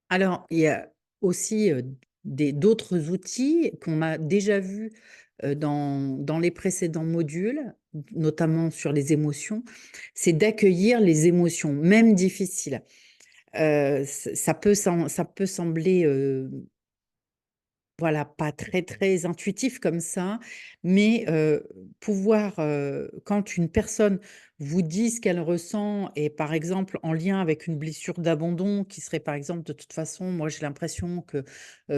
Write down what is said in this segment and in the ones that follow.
Alors, il y a aussi, d'autres outils qu'on a déjà vus, dans les précédents modules, notamment sur les émotions, c'est d'accueillir les émotions, même difficiles. Ça peut sembler, voilà, pas très, très intuitif comme ça, mais pouvoir, quand une personne vous dit ce qu'elle ressent et par exemple en lien avec une blessure d'abandon qui serait par exemple: «De toute façon, moi j'ai l'impression que,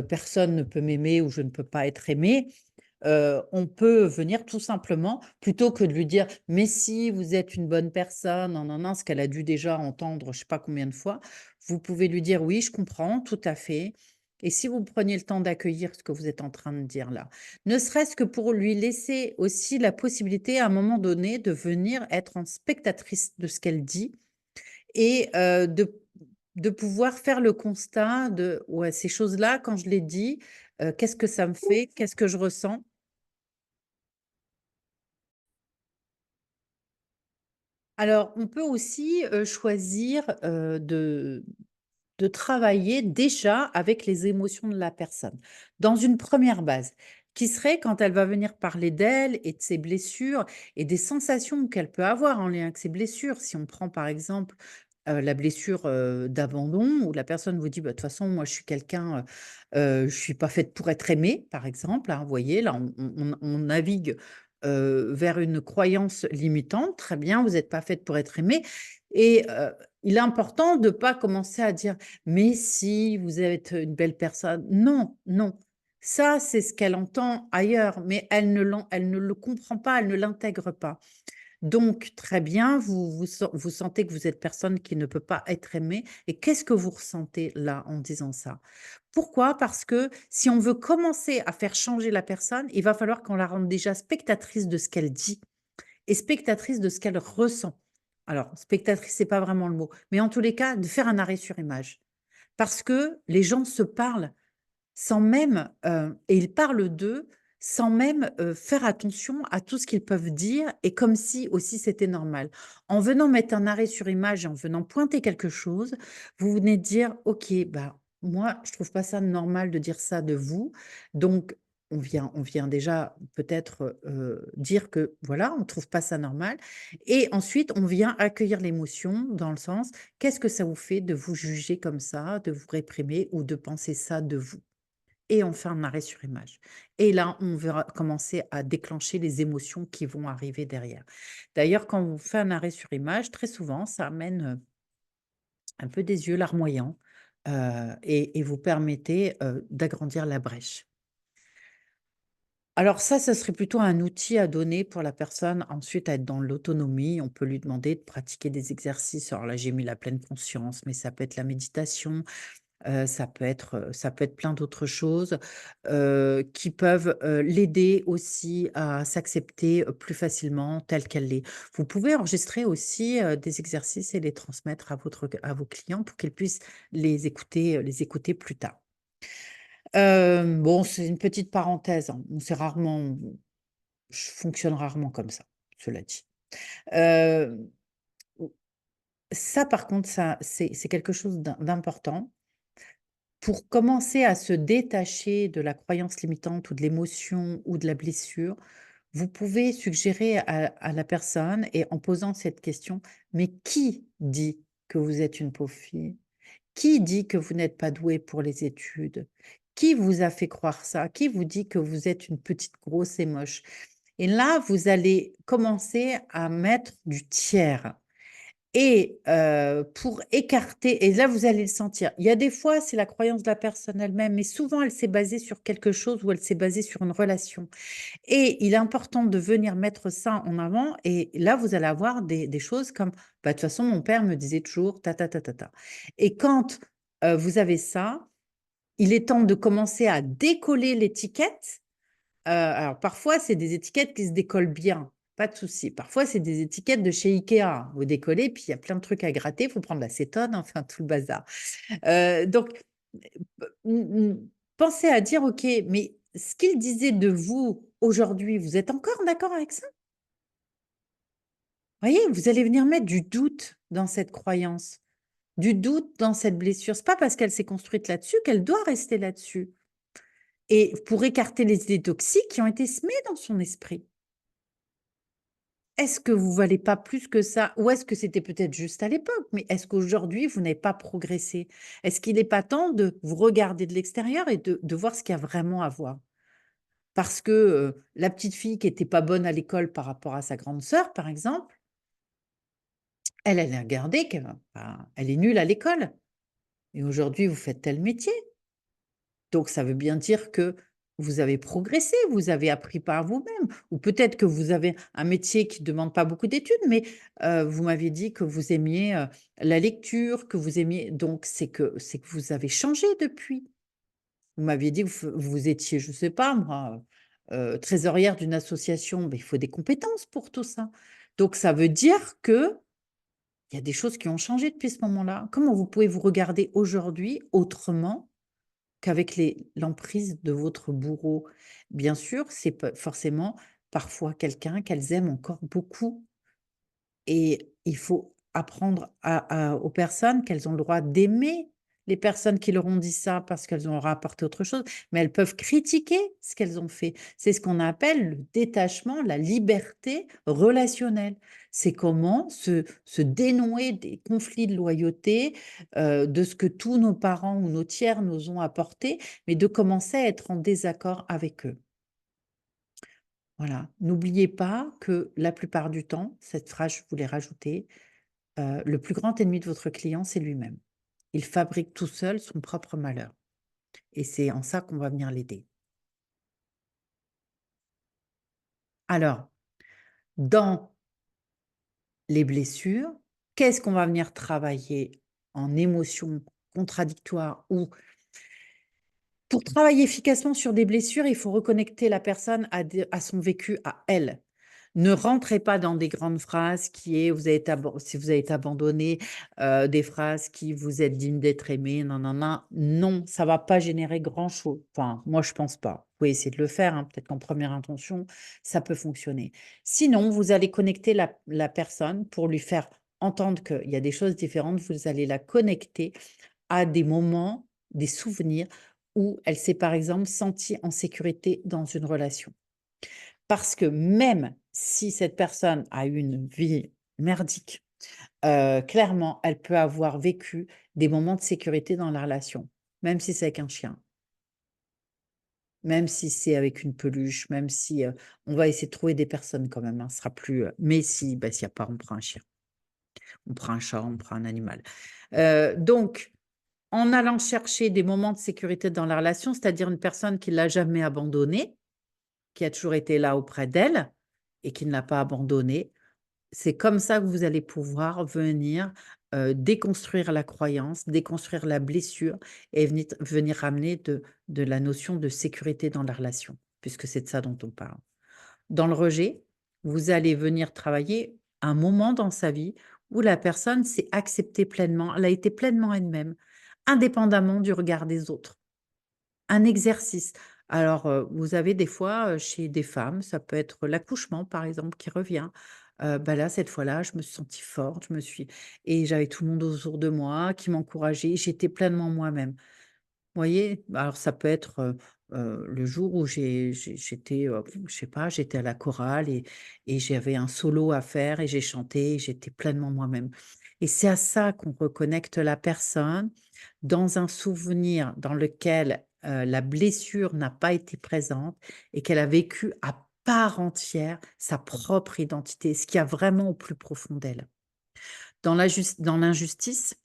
personne ne peut m'aimer ou je ne peux pas être aimé», on peut venir tout simplement, plutôt que de lui dire: «Mais si, vous êtes une bonne personne, non, non, non», ce qu'elle a dû déjà entendre je sais pas combien de fois. Vous pouvez lui dire: «Oui, je comprends, tout à fait. Et si vous preniez le temps d'accueillir ce que vous êtes en train de dire là?» Ne serait-ce que pour lui laisser aussi la possibilité, à un moment donné, de venir être en spectatrice de ce qu'elle dit et de pouvoir faire le constat de: «Ouais, ces choses-là, quand je les dis, qu'est-ce que ça me fait? Qu'est-ce que je ressens?» Alors, on peut aussi, choisir, de travailler déjà avec les émotions de la personne, dans une première base, qui serait quand elle va venir parler d'elle et de ses blessures et des sensations qu'elle peut avoir en lien avec ses blessures. Si on prend par exemple, la blessure, d'abandon où la personne vous dit: «Bah, de toute façon, moi je suis quelqu'un, je suis pas faite pour être aimée», par exemple, hein. Vous voyez, là, on navigue, vers une croyance limitante. Très bien, vous êtes pas faite pour être aimée et il est important de pas commencer à dire: «Mais si, vous êtes une belle personne». Non, non. Ça, c'est ce qu'elle entend ailleurs, mais elle ne le comprend pas, elle ne l'intègre pas. Donc très bien, vous sentez que vous êtes personne qui ne peut pas être aimée et qu'est-ce que vous ressentez là, en disant ça? Pourquoi? Parce que si on veut commencer à faire changer la personne, il va falloir qu'on la rende déjà spectatrice de ce qu'elle dit et spectatrice de ce qu'elle ressent. Alors spectatrice, c'est pas vraiment le mot, mais en tous les cas, de faire un arrêt sur image. Parce que les gens se parlent sans même, et ils parlent d'eux, sans même, faire attention à tout ce qu'ils peuvent dire et comme si aussi c'était normal. En venant mettre un arrêt sur image et en venant pointer quelque chose, vous venez de dire: «OK, bah, moi je trouve pas ça normal de dire ça de vous». Donc on vient déjà peut-être, dire que voilà, on trouve pas ça normal et ensuite on vient accueillir l'émotion dans le sens: «Qu'est-ce que ça vous fait de vous juger comme ça, de vous réprimer ou de penser ça de vous?» Et on fait un arrêt sur image. Et là, on va commencer à déclencher les émotions qui vont arriver derrière. D'ailleurs, quand on fait un arrêt sur image, très souvent, ça amène, un peu des yeux larmoyants, et vous permettez, d'agrandir la brèche. Alors ça serait plutôt un outil à donner pour la personne ensuite à être dans l'autonomie. On peut lui demander de pratiquer des exercices. Alors là, j'ai mis la pleine conscience, mais ça peut être la méditation. Ça peut être plein d'autres choses, qui peuvent, l'aider aussi à s'accepter, plus facilement telle qu'elle est. Vous pouvez enregistrer aussi, des exercices et les transmettre à vos clients pour qu'ils puissent les écouter plus tard. Bon, c'est une petite parenthèse, hein, je fonctionne rarement comme ça, cela dit. Heu, Ça par contre, ça c'est quelque chose d'important. Pour commencer à se détacher de la croyance limitante ou de l'émotion ou de la blessure, vous pouvez suggérer à la personne et en posant cette question: «Mais qui dit que vous êtes une pauvre fille? Qui dit que vous n'êtes pas douée pour les études? Qui vous a fait croire ça? Qui vous dit que vous êtes une petite grosse et moche?» Et là, vous allez commencer à mettre du tiers. Et pour écarter et là, vous allez le sentir. Il y a des fois, c'est la croyance de la personne elle-même, mais souvent, elle s'est basée sur quelque chose ou elle s'est basée sur une relation et il est important de venir mettre ça en avant et là, vous allez avoir des choses comme: «Bah, de toute façon, mon père me disait toujours ta ta ta ta ta» et quand, vous avez ça, il est temps de commencer à décoller l'étiquette. Alors parfois, c'est des étiquettes qui se décollent bien, pas de souci. Parfois, c'est des étiquettes de chez IKEA. Vous décollez, puis il y a plein de trucs à gratter, il faut prendre l'acétone, enfin tout le bazar. Donc, pensez à dire: «OK, mais ce qu'il disait de vous aujourd'hui, vous êtes encore d'accord avec ça?» Voyez? Vous allez venir mettre du doute dans cette croyance. du doute dans cette blessure. C'est pas parce qu'elle s'est construite là-dessus qu'elle doit rester là-dessus. Et pour écarter les idées toxiques qui ont été semées dans son esprit. Est-ce que vous valez pas plus que ça? Ou est-ce que c'était peut-être juste à l'époque? Mais est-ce qu'aujourd'hui, vous n'avez pas progressé? Est-ce qu'il n'est pas temps de vous regarder de l'extérieur et de voir ce qu'il y a vraiment à voir? Parce que, la petite fille qui était pas bonne à l'école par rapport à sa grande sœur, par exemple, elle, elle a regardé qu'elle elle est nulle à l'école et aujourd'hui, vous faites tel métier. Donc ça veut bien dire que vous avez progressé, vous avez appris par vous-même ou peut-être que vous avez un métier qui ne demande pas beaucoup d'études, mais vous m'aviez dit que vous aimiez, la lecture, que vous aimiez donc c'est que vous avez changé depuis. Vous m'aviez dit que vous étiez, je ne sais pas moi, trésorière d'une association, beh, il faut des compétences pour tout ça. Donc ça veut dire qu'il y a des choses qui ont changé depuis ce moment-là. Comment vous pouvez vous regarder aujourd'hui autrement qu'avec l'emprise de votre bourreau? Bien sûr, c'est pas forcément parfois quelqu'un qu'elles aiment encore beaucoup et il faut apprendre aux personnes qu'elles ont le droit d'aimer les personnes qui leur ont dit ça parce qu'elles ont leur apporté autre chose, mais elles peuvent critiquer ce qu'elles ont fait. C'est ce qu'on appelle le détachement, la liberté relationnelle. C'est comment se dénouer des conflits de loyauté, de ce que tous nos parents ou nos tiers nous ont apporté, mais de commencer à être en désaccord avec eux. Voilà. N'oubliez pas que la plupart du temps, cette phrase, je voulais rajouter, le plus grand ennemi de votre client, c'est lui-même. Il fabrique tout seul son propre malheur et c'est en ça qu'on va venir l'aider. Alors, dans les blessures, qu'est-ce qu'on va venir travailler en émotions contradictoires ou pour travailler efficacement sur des blessures, il faut reconnecter la personne à son vécu, à elle. Ne rentrez pas dans des grandes phrases qui est vous avez été si vous avez été abandonné, des phrases qui vous êtes digne d'être aimé, non, non, non. Non, ça va pas générer grand-chose. Enfin, moi, je pense pas. Vous pouvez essayer de le faire, hein, peut-être qu'en première intention, ça peut fonctionner. Sinon, vous allez connecter la personne pour lui faire entendre qu'il y a des choses différentes. Vous allez la connecter à des moments, des souvenirs où elle s'est, par exemple, sentie en sécurité dans une relation. Parce que même si cette personne a eu une vie merdique, clairement, elle peut avoir vécu des moments de sécurité dans la relation, même si c'est avec un chien, même si c'est avec une peluche, même si, on va essayer de trouver des personnes quand même, hein, ce sera plus, mais si, bah, s'il y a pas, on prend un chien, on prend un chat, on prend un animal. Donc en allant chercher des moments de sécurité dans la relation, c'est-à-dire une personne qui l'a jamais abandonnée, qui a toujours été là auprès d'elle et qui ne l'a pas abandonnée. C'est comme ça que vous allez pouvoir venir, déconstruire la croyance, déconstruire la blessure et venir ramener de la notion de sécurité dans la relation, puisque c'est de ça dont on parle. Dans le rejet, vous allez venir travailler un moment dans sa vie où la personne s'est acceptée pleinement, elle a été pleinement elle-même, indépendamment du regard des autres. Un exercice. Alors, vous avez des fois, chez des femmes, ça peut être l'accouchement, par exemple, qui revient. Bah, là, cette fois-là, je me suis sentie forte, et j'avais tout le monde autour de moi qui m'encourageait, j'étais pleinement moi-même. Vous voyez? Alors ça peut être, le jour où j'étais, je sais pas, j'étais à la chorale et j'avais un solo à faire et j'ai chanté et j'étais pleinement moi-même. Et c'est à ça qu'on reconnecte la personne dans un souvenir dans lequel, la blessure n'a pas été présente et qu'elle a vécu à part entière sa propre identité, ce qu'il y a vraiment au plus profond d'elle. Dans l'injustice,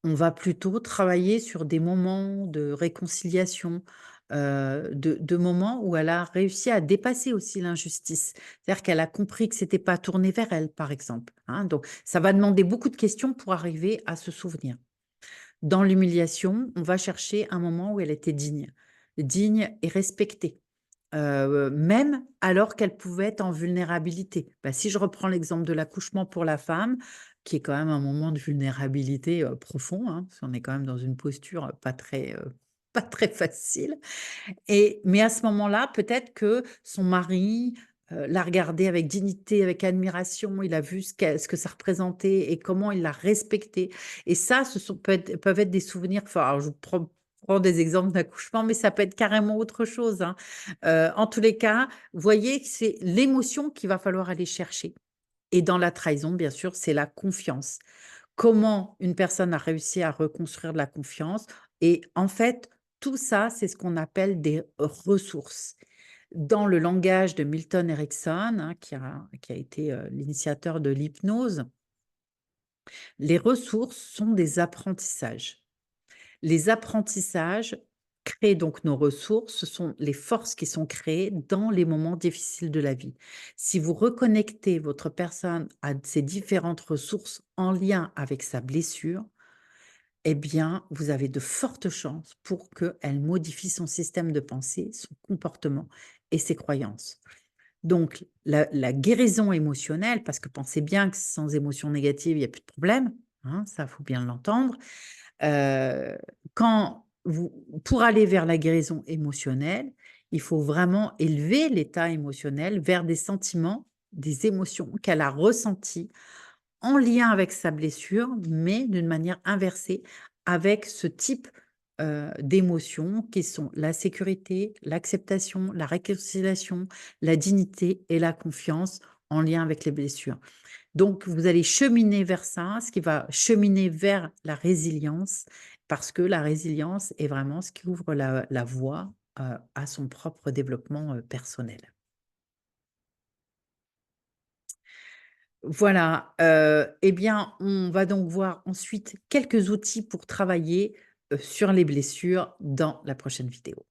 on va plutôt travailler sur des moments de réconciliation, de moments où elle a réussi à dépasser aussi l'injustice. C'est-à-dire qu'elle a compris que c'était pas tourné vers elle, par exemple, hein. Donc ça va demander beaucoup de questions pour arriver à se souvenir. Dans l'humiliation, on va chercher un moment où elle était digne, digne et respectée. Même alors qu'elle pouvait être en vulnérabilité. Bah, si je reprends l'exemple de l'accouchement pour la femme, qui est quand même un moment de vulnérabilité, profond, hein, parce qu'on est quand même dans une posture, pas très, pas très facile mais à ce moment-là, peut-être que son mari, l'a regardée avec dignité, avec admiration, il a vu ce que ça représentait et comment il l'a respecté et ça, ce sont peuvent être des souvenirs forts. Alors je vous prends des exemples d'accouchement, mais ça peut être carrément autre chose, hein. En tous les cas, vous voyez que c'est l'émotion qu'il va falloir aller chercher et dans la trahison, bien sûr, c'est la confiance. Comment une personne a réussi à reconstruire de la confiance et en fait, tout ça, c'est ce qu'on appelle des ressources. Dans le langage de Milton Erickson, hein, qui a été, l'initiateur de l'hypnose, les ressources sont des apprentissages. Les apprentissages créent donc nos ressources, ce sont les forces qui sont créées dans les moments difficiles de la vie. Si vous reconnectez votre personne à ces différentes ressources en lien avec sa blessure, eh bien, vous avez de fortes chances pour qu'elle modifie son système de pensée, son comportement et ses croyances. Donc, la guérison émotionnelle, parce que pensez bien que sans émotion négative, il y a plus de problème, hein, ça, faut bien l'entendre. Heu, quand vous pour aller vers la guérison émotionnelle, il faut vraiment élever l'état émotionnel vers des sentiments, des émotions qu'elle a ressenties en lien avec sa blessure, mais d'une manière inversée avec ce type, d'émotions qui sont la sécurité, l'acceptation, la réconciliation, la dignité et la confiance en lien avec les blessures. Donc vous allez cheminer vers ça, ce qui va cheminer vers la résilience, parce que la résilience est vraiment ce qui ouvre la voie, à son propre développement, personnel. Voilà, et bien, on va donc voir ensuite quelques outils pour travailler, sur les blessures dans la prochaine vidéo.